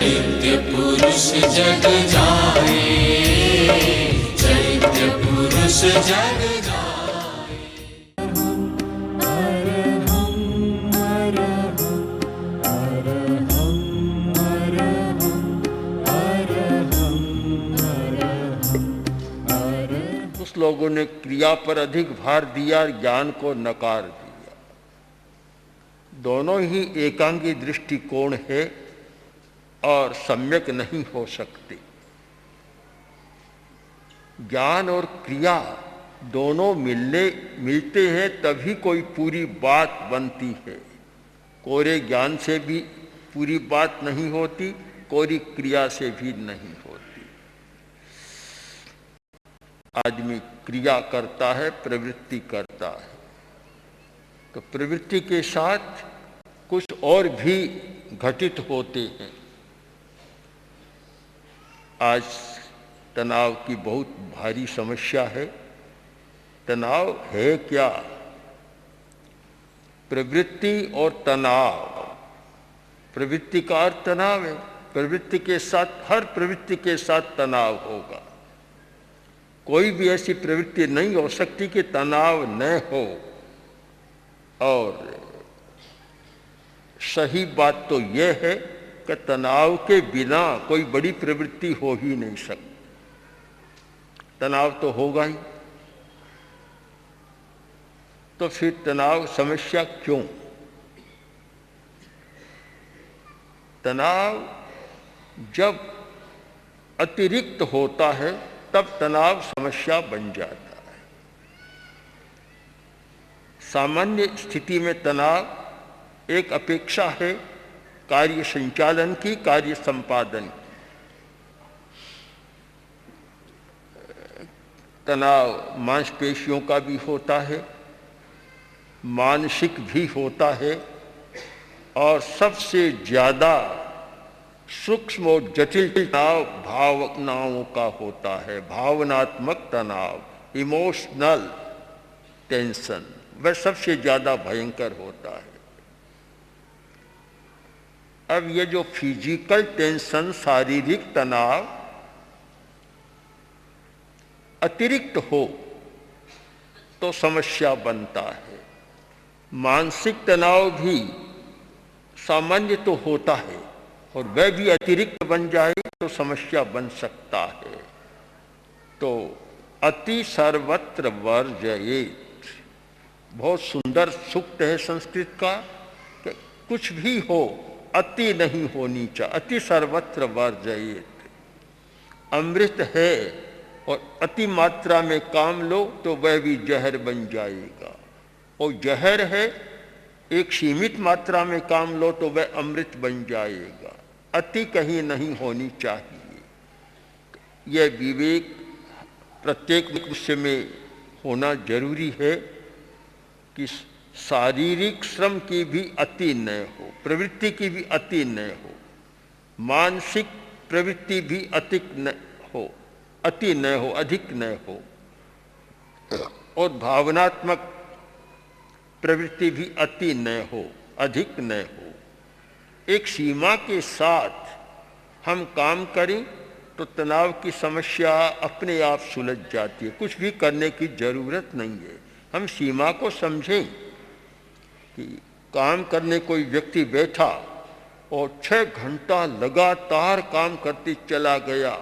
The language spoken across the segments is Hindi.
चैत्य पुरुष जग जाए, चैत्य पुरुष जग जाए। कुछ लोगों ने क्रिया पर अधिक भार दिया, ज्ञान को नकार दिया। दोनों ही एकांगी दृष्टिकोण है और सम्यक नहीं हो सकते। ज्ञान और क्रिया दोनों मिलते हैं तभी कोई पूरी बात बनती है। कोरे ज्ञान से भी पूरी बात नहीं होती, कोरी क्रिया से भी नहीं होती। आदमी क्रिया करता है, प्रवृत्ति करता है, तो प्रवृत्ति के साथ कुछ और भी घटित होते हैं। आज तनाव की बहुत भारी समस्या है। तनाव है क्या? प्रवृत्ति और तनाव। प्रवृत्ति का अर्थ तनाव है। प्रवृत्ति के साथ, हर प्रवृत्ति के साथ तनाव होगा। कोई भी ऐसी प्रवृत्ति नहीं हो सकती कि तनाव न हो। और सही बात तो यह है कि तनाव के बिना कोई बड़ी प्रवृत्ति हो ही नहीं सकती। तनाव तो होगा ही। तो फिर तनाव समस्या क्यों? तनाव जब अतिरिक्त होता है तब तनाव समस्या बन जाता है। सामान्य स्थिति में तनाव एक अपेक्षा है कार्य संचालन की, कार्य संपादन की। तनाव मांसपेशियों का भी होता है, मानसिक भी होता है, और सबसे ज्यादा सूक्ष्म और जटिल तनाव भावनाओं का होता है। भावनात्मक तनाव, इमोशनल टेंशन, वह सबसे ज्यादा भयंकर होता है। अब ये जो फिजिकल टेंशन, शारीरिक तनाव अतिरिक्त हो तो समस्या बनता है। मानसिक तनाव भी सामान्य तो होता है और वह भी अतिरिक्त बन जाए तो समस्या बन सकता है। तो अति सर्वत्र वर्जयेत्, बहुत सुंदर सूक्त है संस्कृत का कि कुछ भी हो अति नहीं होनी चाहिए। अति सर्वत्र वर्जयेत्। अमृत है और अति मात्रा में काम लो तो वह भी जहर बन जाएगा, और जहर है एक सीमित मात्रा में काम लो तो वह अमृत बन जाएगा। अति कहीं नहीं होनी चाहिए। यह विवेक प्रत्येक मनुष्य में होना जरूरी है कि शारीरिक श्रम की भी अति न हो, प्रवृत्ति की भी अति न हो, मानसिक प्रवृत्ति भी अति न हो, अधिक न हो, और भावनात्मक प्रवृत्ति भी अति न हो, अधिक न हो। एक सीमा के साथ हम काम करें तो तनाव की समस्या अपने आप सुलझ जाती है। कुछ भी करने की जरूरत नहीं है। हम सीमा को समझें कि काम करने कोई व्यक्ति बैठा और 6 घंटा लगातार काम करते चला गया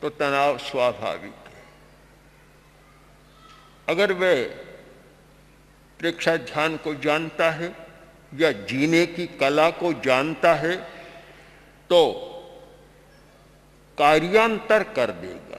तो तनाव स्वाभाविक है। अगर वह प्रेक्षा ध्यान को जानता है या जीने की कला को जानता है तो कार्यांतर कर देगा।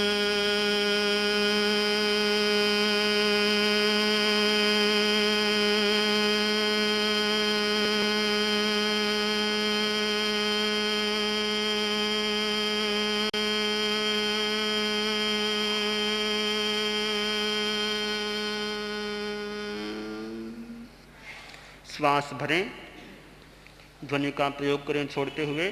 श्वास भरें, ध्वनि का प्रयोग करें छोड़ते हुए।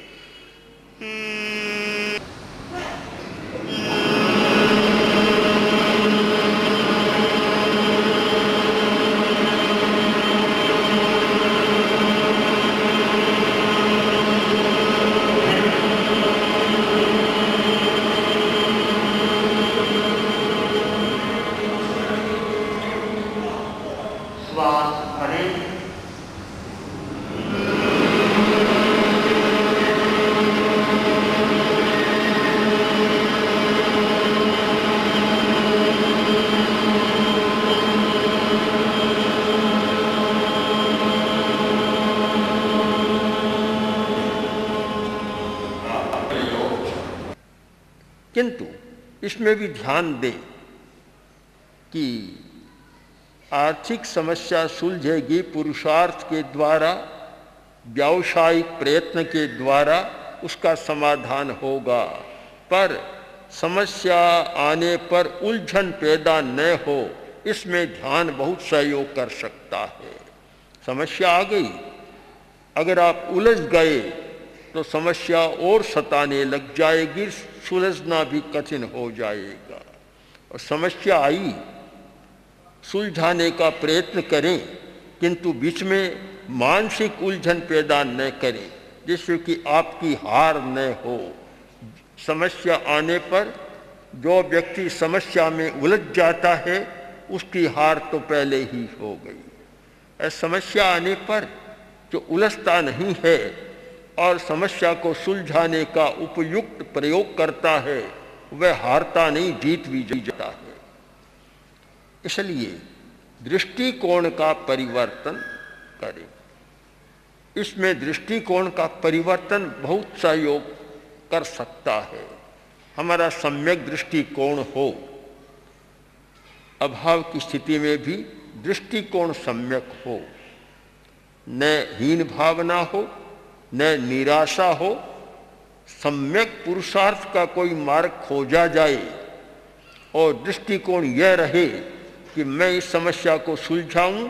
श्वास भरें, किंतु इसमें भी ध्यान दें कि आर्थिक समस्या सुलझेगी पुरुषार्थ के द्वारा, व्यावसायिक प्रयत्न के द्वारा उसका समाधान होगा, पर समस्या आने पर उलझन पैदा न हो, इसमें ध्यान बहुत सहयोग कर सकता है। समस्या आ गई, अगर आप उलझ गए तो समस्या और सताने लग जाएगी, सुलझना भी कठिन हो जाएगा। और समस्या आई, सुलझाने का प्रयत्न करें, किंतु बीच में मानसिक उलझन पैदा न करें जिससे कि आपकी हार न हो। समस्या आने पर जो व्यक्ति समस्या में उलझ जाता है उसकी हार तो पहले ही हो गई। समस्या आने पर जो उलझता नहीं है और समस्या को सुलझाने का उपयुक्त प्रयोग करता है वह हारता नहीं, जीत भी जाता है। इसलिए दृष्टिकोण का परिवर्तन करें। इसमें दृष्टिकोण का परिवर्तन बहुत सहयोग कर सकता है। हमारा सम्यक दृष्टिकोण हो, अभाव की स्थिति में भी दृष्टिकोण सम्यक हो, न हीन भावना हो, न निराशा हो। सम्यक पुरुषार्थ का कोई मार्ग खोजा जाए और दृष्टिकोण यह रहे कि मैं इस समस्या को सुलझाऊं,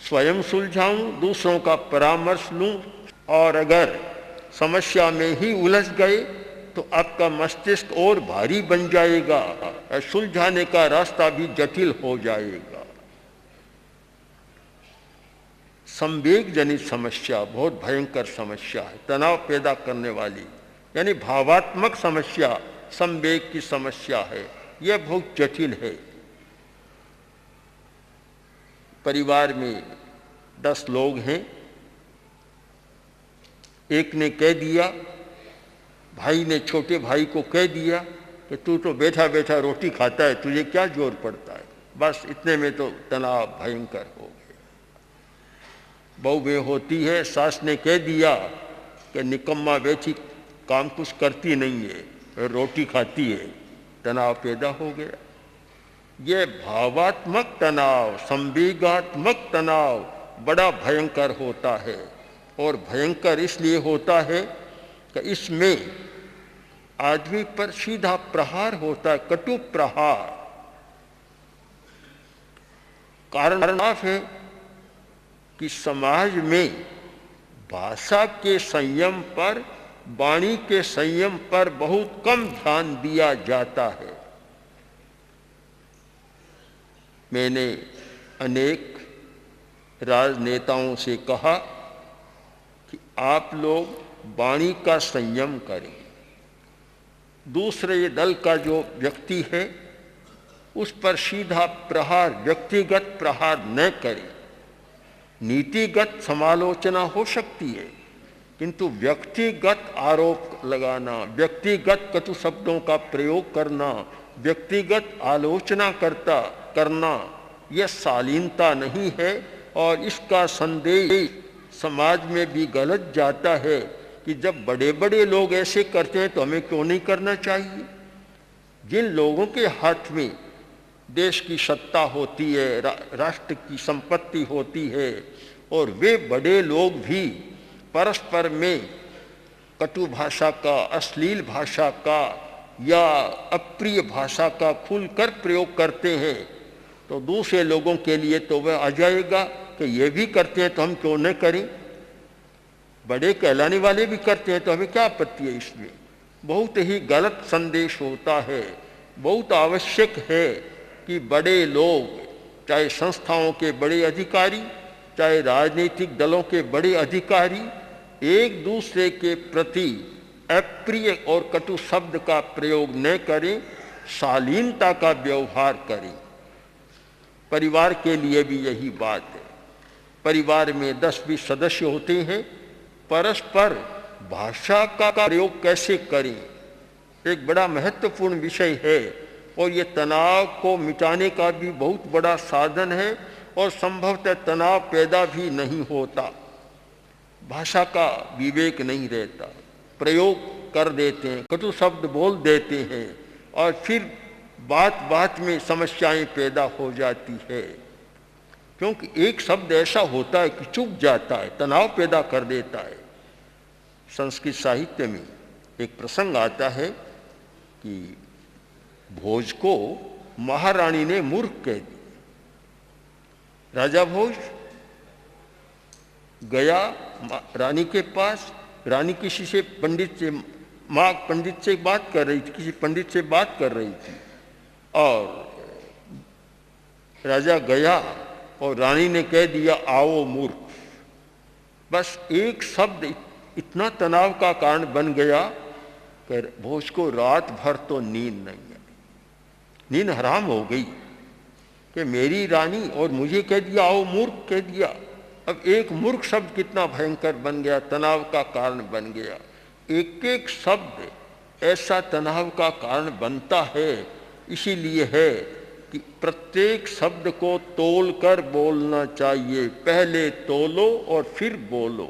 स्वयं सुलझाऊं, दूसरों का परामर्श लूं, और अगर समस्या में ही उलझ गए तो आपका मस्तिष्क और भारी बन जाएगा, सुलझाने का रास्ता भी जटिल हो जाएगा। संवेग जनित समस्या बहुत भयंकर समस्या है, तनाव पैदा करने वाली, यानी भावात्मक समस्या संवेग की समस्या है, यह बहुत जटिल है। परिवार में 10 लोग हैं, एक ने कह दिया, भाई ने छोटे भाई को कह दिया कि तू तो बैठा बैठा रोटी खाता है, तुझे क्या जोर पड़ता है। बस इतने में तो तनाव भयंकर हो गया। बहू में होती है, सास ने कह दिया कि निकम्मा बैठी, काम कुछ करती नहीं है, रोटी खाती है, तनाव पैदा हो गया। ये भावात्मक तनाव, संवेगात्मक तनाव बड़ा भयंकर होता है, और भयंकर इसलिए होता है कि इसमें आदमी पर सीधा प्रहार होता है, कटु प्रहार। कारण है कि समाज में भाषा के संयम पर, वाणी के संयम पर बहुत कम ध्यान दिया जाता है। मैंने अनेक राजनेताओं से कहा कि आप लोग वाणी का संयम करें, दूसरे दल का जो व्यक्ति है उस पर सीधा प्रहार, व्यक्तिगत प्रहार न करें। नीतिगत समालोचना हो सकती है, किंतु व्यक्तिगत आरोप लगाना, व्यक्तिगत कटु शब्दों का प्रयोग करना, व्यक्तिगत आलोचना करना यह शालीनता नहीं है। और इसका संदेश समाज में भी गलत जाता है कि जब बड़े बड़े लोग ऐसे करते हैं तो हमें क्यों नहीं करना चाहिए। जिन लोगों के हाथ में देश की सत्ता होती है, राष्ट्र की संपत्ति होती है, और वे बड़े लोग भी परस्पर में कटु भाषा का, अश्लील भाषा का या अप्रिय भाषा का खुलकर प्रयोग करते हैं, तो दूसरे लोगों के लिए तो वह आ जाएगा कि ये भी करते हैं तो हम क्यों न करें, बड़े कहलाने वाले भी करते हैं तो हमें क्या आपत्ति है इसमें। बहुत ही गलत संदेश होता है। बहुत आवश्यक है कि बड़े लोग, चाहे संस्थाओं के बड़े अधिकारी, चाहे राजनीतिक दलों के बड़े अधिकारी, एक दूसरे के प्रति अप्रिय और कटु शब्द का प्रयोग न करें, शालीनता का व्यवहार करें। परिवार के लिए भी यही बात है। परिवार में 10-20 सदस्य होते हैं, परस्पर भाषा का प्रयोग कैसे करें, एक बड़ा महत्वपूर्ण विषय है और ये तनाव को मिटाने का भी बहुत बड़ा साधन है और संभवतः तनाव पैदा भी नहीं होता। भाषा का विवेक नहीं रहता, प्रयोग कर देते हैं, कटु शब्द बोल देते हैं और फिर बात बात में समस्याएं पैदा हो जाती है, क्योंकि एक शब्द ऐसा होता है कि चुप जाता है, तनाव पैदा कर देता है। संस्कृत साहित्य में एक प्रसंग आता है कि भोज को महारानी ने मूर्ख कह दिया। राजा भोज गया रानी के पास, रानी किसी से पंडित से बात कर रही थी, किसी पंडित से बात कर रही थी और राजा गया और रानी ने कह दिया आओ मूर्ख। बस एक शब्द इतना तनाव का कारण बन गया कि भोज को रात भर तो नींद नहीं आई, नींद हराम हो गई कि मेरी रानी और मुझे कह दिया आओ मूर्ख कह दिया। अब एक मूर्ख शब्द कितना भयंकर बन गया, तनाव का कारण बन गया। एक एक शब्द ऐसा तनाव का कारण बनता है। इसीलिए है कि प्रत्येक शब्द को तोल कर बोलना चाहिए, पहले तोलो और फिर बोलो।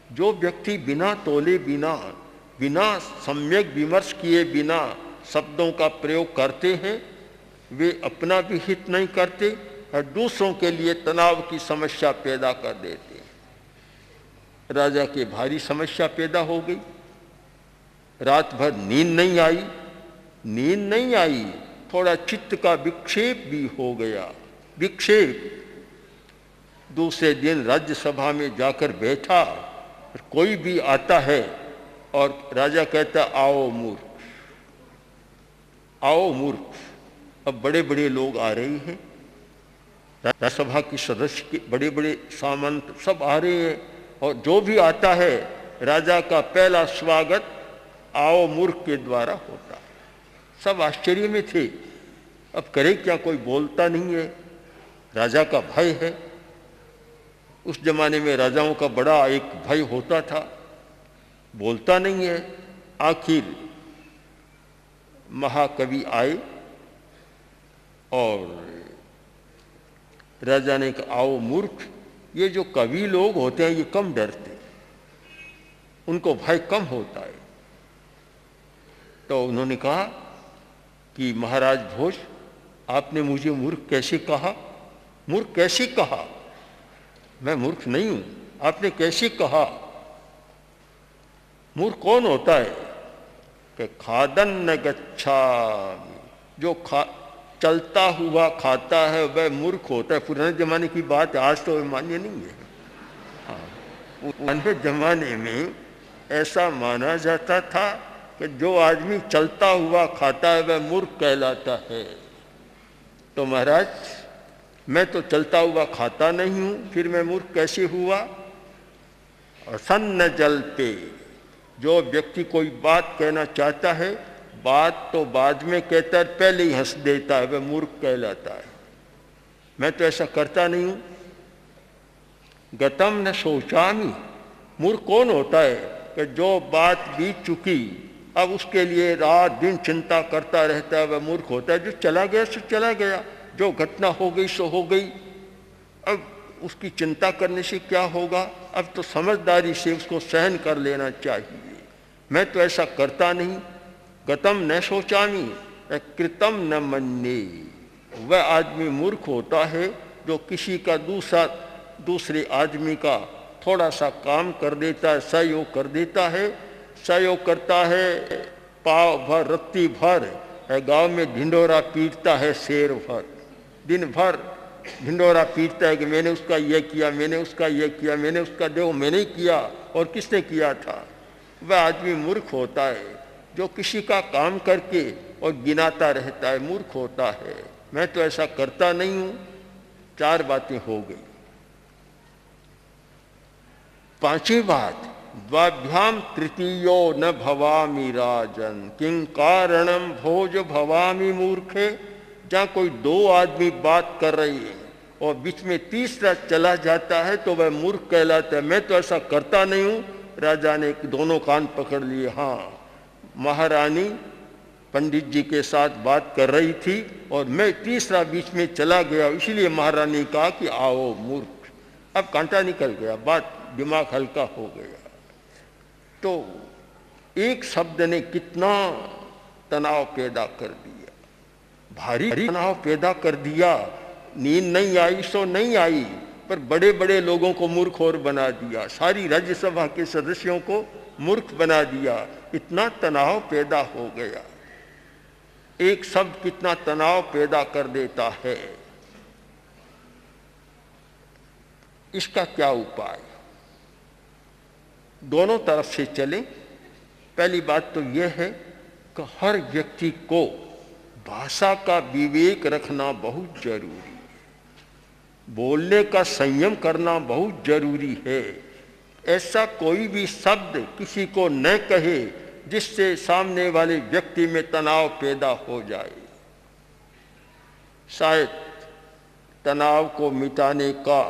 जो व्यक्ति बिना तोले, बिना सम्यक विमर्श किए बिना शब्दों का प्रयोग करते हैं, वे अपना भी हित नहीं करते और दूसरों के लिए तनाव की समस्या पैदा कर देते हैं। राजा के भारी समस्या पैदा हो गई, रात भर नींद नहीं आई, थोड़ा चित्त का विक्षेप भी हो गया। दूसरे दिन राज्यसभा में जाकर बैठा, कोई भी आता है और राजा कहता आओ मूर्ख। अब बड़े बड़े लोग आ रहे हैं, राज्यसभा की सदस्य के बड़े बड़े सामंत सब आ रहे हैं और जो भी आता है राजा का पहला स्वागत आओ मूर्ख के द्वारा होता है। सब आश्चर्य में थे, अब करे क्या, कोई बोलता नहीं है, राजा का भय है। उस जमाने में राजाओं का बड़ा एक भय होता था, बोलता नहीं है। आखिर महाकवि आए और राजा ने कहा आओ मूर्ख। ये जो कवि लोग होते हैं ये कम डरते, उनको भय कम होता है। तो उन्होंने कहा कि महाराज भोज, आपने मुझे मूर्ख कैसे कहा? मैं मूर्ख नहीं हूं, आपने कैसे कहा? मूर्ख कौन होता है? कि खादन न गच्छामि, जो चलता हुआ खाता है वह मूर्ख होता है। पुराने जमाने की बात है, आज तो मान्य नहीं है। हाँ, पुराने जमाने में ऐसा माना जाता था कि जो आदमी चलता हुआ खाता है वह मूर्ख कहलाता है। तो महाराज, मैं तो चलता हुआ खाता नहीं हूं, फिर मैं मूर्ख कैसे हुआ? और सन्न जल पे, जो व्यक्ति कोई बात कहना चाहता है, बात तो बाद में कहता है, पहले ही हंस देता है, वह मूर्ख कहलाता है। मैं तो ऐसा करता नहीं हूं। गतम न सोचामी, मूर्ख कौन होता है? कि जो बात बीत चुकी अब उसके लिए रात दिन चिंता करता रहता है, वह मूर्ख होता है। जो चला गया सो चला गया, जो घटना हो गई सो हो गई, अब उसकी चिंता करने से क्या होगा? अब तो समझदारी से उसको सहन कर लेना चाहिए। मैं तो ऐसा करता नहीं। गतम न सोचामी कृतम न मन्ये, वह आदमी मूर्ख होता है जो किसी का दूसरे आदमी का थोड़ा सा काम कर देता है, सहयोग कर देता है, सहयोग करता है, पाव भर रत्ती भर गांव में ढिंडोरा पीटता है शेर भर, दिन भर ढिंडोरा पीटता है कि मैंने उसका ये किया, मैंने उसका ये किया, मैंने उसका, देखो मैंने ही किया और किसने किया था। वह आदमी मूर्ख होता है जो किसी का काम करके और गिनाता रहता है, मूर्ख होता है। मैं तो ऐसा करता नहीं हूं। 4 बातें हो गई। 5वीं बात, द्वाभ्याम तृतीयो न भवामि राजन किं कारणम भोज भवामि मूर्खे। जहाँ कोई 2 आदमी बात कर रही है और बीच में तीसरा चला जाता है तो वह मूर्ख कहलाता है। मैं तो ऐसा करता नहीं हूँ। राजा ने दोनों कान पकड़ लिए। हाँ, महारानी पंडित जी के साथ बात कर रही थी और मैं तीसरा बीच में चला गया, इसलिए महारानी कहा कि आओ मूर्ख। अब कांटा निकल गया, बात दिमाग हल्का हो गया। तो एक शब्द ने कितना तनाव पैदा कर दिया, भारी तनाव पैदा कर दिया। नींद नहीं आई सो नहीं आई, पर बड़े बड़े लोगों को मूर्ख और बना दिया, सारी राज्यसभा के सदस्यों को मूर्ख बना दिया। इतना तनाव पैदा हो गया। एक शब्द कितना तनाव पैदा कर देता है। इसका क्या उपाय? दोनों तरफ से चलें। पहली बात तो यह है कि हर व्यक्ति को भाषा का विवेक रखना बहुत जरूरी है। बोलने का संयम करना बहुत जरूरी है। ऐसा कोई भी शब्द किसी को न कहे जिससे सामने वाले व्यक्ति में तनाव पैदा हो जाए। शायद तनाव को मिटाने का,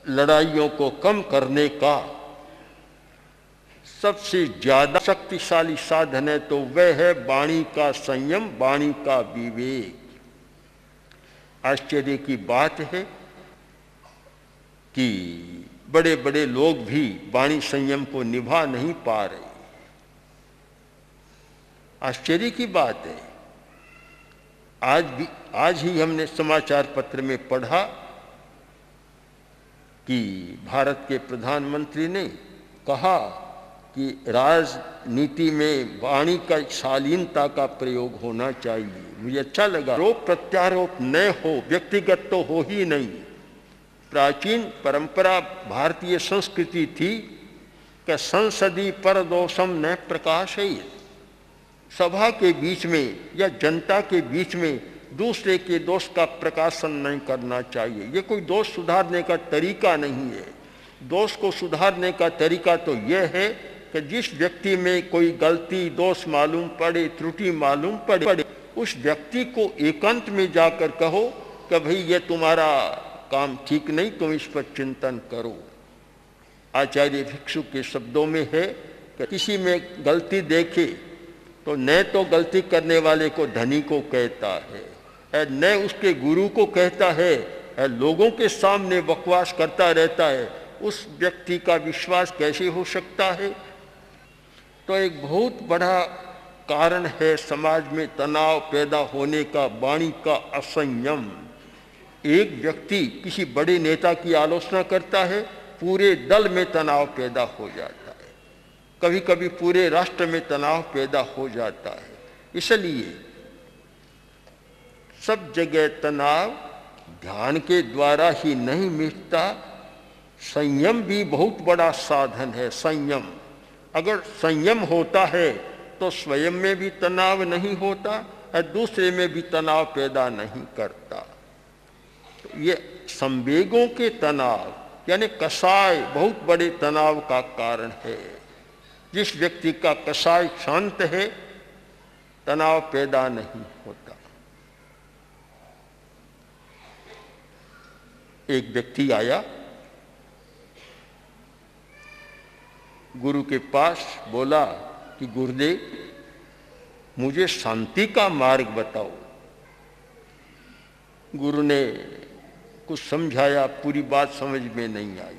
लड़ाइयों को कम करने का सबसे ज्यादा शक्तिशाली साधन है तो वह है वाणी का संयम, वाणी का विवेक। आश्चर्य की बात है कि बड़े बड़े लोग भी वाणी संयम को निभा नहीं पा रहे। आश्चर्य की बात है। आज ही हमने समाचार पत्र में पढ़ा कि भारत के प्रधानमंत्री ने कहा कि राजनीति में वाणी का शालीनता का प्रयोग होना चाहिए। मुझे अच्छा लगा। आरोप प्रत्यारोप न हो, व्यक्तिगत तो हो ही नहीं। प्राचीन परंपरा भारतीय संस्कृति थी कि संसदीय परदोषम न प्रकाशयेत्। सभा के बीच में या जनता के बीच में दूसरे के दोष का प्रकाशन नहीं करना चाहिए। ये कोई दोष सुधारने का तरीका नहीं है। दोष को सुधारने का तरीका तो यह है कि जिस व्यक्ति में कोई गलती, दोष मालूम पड़े, त्रुटि मालूम पड़े, उस व्यक्ति को एकांत में जाकर कहो कि भाई ये तुम्हारा काम ठीक नहीं, तुम इस पर चिंतन करो। आचार्य भिक्षु के शब्दों में है कि किसी में गलती देखे तो न तो गलती करने वाले को धनी को कहता है, न उसके गुरु को कहता है, लोगों के सामने बकवास करता रहता है। उस व्यक्ति का विश्वास कैसे हो सकता है? तो एक बहुत बड़ा कारण है समाज में तनाव पैदा होने का वाणी का असंयम। एक व्यक्ति किसी बड़े नेता की आलोचना करता है, पूरे दल में तनाव पैदा हो जाता है, कभी कभी पूरे राष्ट्र में तनाव पैदा हो जाता है। इसलिए सब जगह तनाव ध्यान के द्वारा ही नहीं मिटता। संयम भी बहुत बड़ा साधन है। संयम, अगर संयम होता है तो स्वयं में भी तनाव नहीं होता और दूसरे में भी तनाव पैदा नहीं करता। तो ये संवेगों के तनाव यानी कषाय बहुत बड़े तनाव का कारण है। जिस व्यक्ति का कषाय शांत है, तनाव पैदा नहीं होता। एक व्यक्ति आया गुरु के पास, बोला कि गुरुदेव मुझे शांति का मार्ग बताओ। गुरु ने कुछ समझाया, पूरी बात समझ में नहीं आई।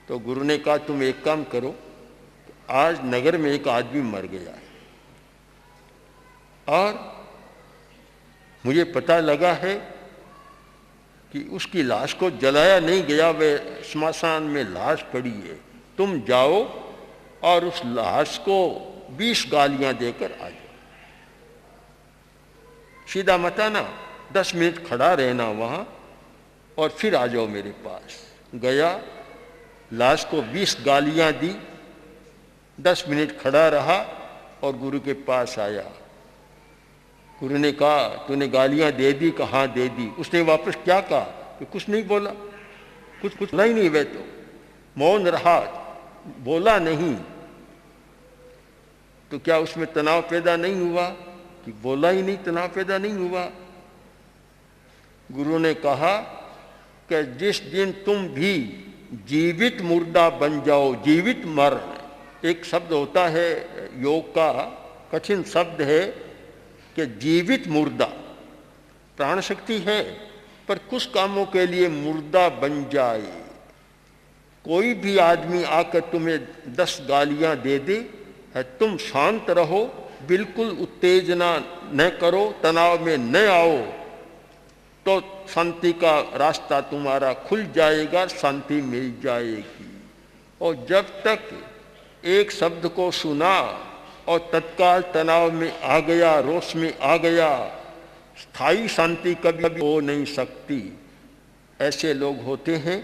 तो गुरु ने कहा तुम एक काम करो, आज नगर में एक आदमी मर गया है और मुझे पता लगा है कि उसकी लाश को जलाया नहीं गया, वह श्मशान में लाश पड़ी है। तुम जाओ और उस लाश को 20 गालियां देकर आ जाओ। सीधा मत आना, 10 मिनट खड़ा रहना वहाँ और फिर आ जाओ मेरे पास। गया, लाश को 20 गालियाँ दी, 10 मिनट खड़ा रहा और गुरु के पास आया। गुरु ने कहा तूने गालियाँ दे दी? कहा हाँ दे दी। उसने वापस क्या कहा? कि कुछ नहीं बोला, कुछ बोला ही नहीं। वह तो मौन रहा, बोला नहीं। तो क्या उसमें तनाव पैदा नहीं हुआ? कि बोला ही नहीं, तनाव पैदा नहीं हुआ। गुरु ने कहा कि जिस दिन तुम भी जीवित मुर्दा बन जाओ, जीवित मरण एक शब्द होता है योग का, कठिन शब्द है कि जीवित मुर्दा, प्राण शक्ति है पर कुछ कामों के लिए मुर्दा बन जाए। कोई भी आदमी आकर तुम्हें 10 गालियां दे दे, है तुम शांत रहो, बिल्कुल उत्तेजना न करो, तनाव में न आओ, तो शांति का रास्ता तुम्हारा खुल जाएगा, शांति मिल जाएगी। और जब तक एक शब्द को सुना और तत्काल तनाव में आ गया, रोष में आ गया, स्थायी शांति कभी हो नहीं सकती। ऐसे लोग होते हैं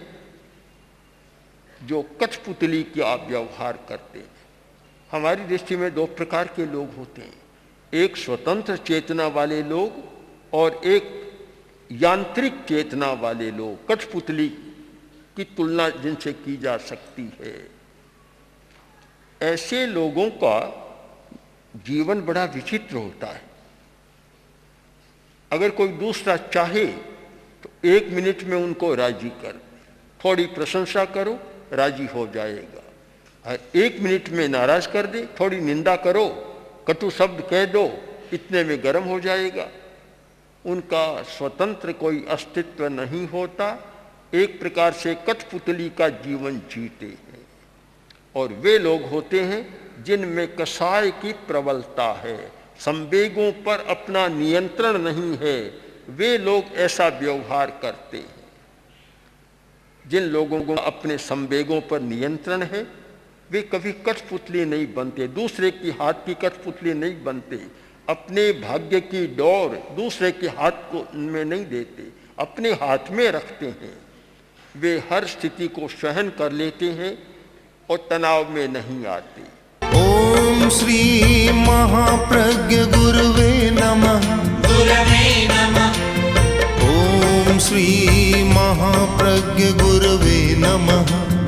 जो कठपुतली का व्यवहार करते हैं। हमारी दृष्टि में 2 प्रकार के लोग होते हैं, एक स्वतंत्र चेतना वाले लोग और एक यांत्रिक चेतना वाले लोग। कठपुतली की तुलना जिनसे की जा सकती है। ऐसे लोगों का जीवन बड़ा विचित्र होता है। अगर कोई दूसरा चाहे तो 1 मिनट में उनको राजी कर, थोड़ी प्रशंसा करो, राजी हो जाएगा। और 1 मिनट में नाराज कर दे, थोड़ी निंदा करो, कटु शब्द कह दो, इतने में गर्म हो जाएगा। उनका स्वतंत्र कोई अस्तित्व नहीं होता, एक प्रकार से कठपुतली का जीवन जीते हैं। और वे लोग होते हैं जिनमें कषाय की प्रबलता है, संवेगों पर अपना नियंत्रण नहीं है, वे लोग ऐसा व्यवहार करते हैं। जिन लोगों को अपने संवेगों पर नियंत्रण है वे कभी कठपुतली नहीं बनते, दूसरे की हाथ की कठपुतली नहीं बनते, अपने भाग्य की डोर दूसरे के हाथ को में नहीं देते, अपने हाथ में रखते हैं। वे हर स्थिति को सहन कर लेते हैं और तनाव में नहीं आते। ओम श्री महाप्रज्ञ गुरुवे नमः। गुरवे नमः। ओम श्री महाप्रज्ञ गुरुवे नमः।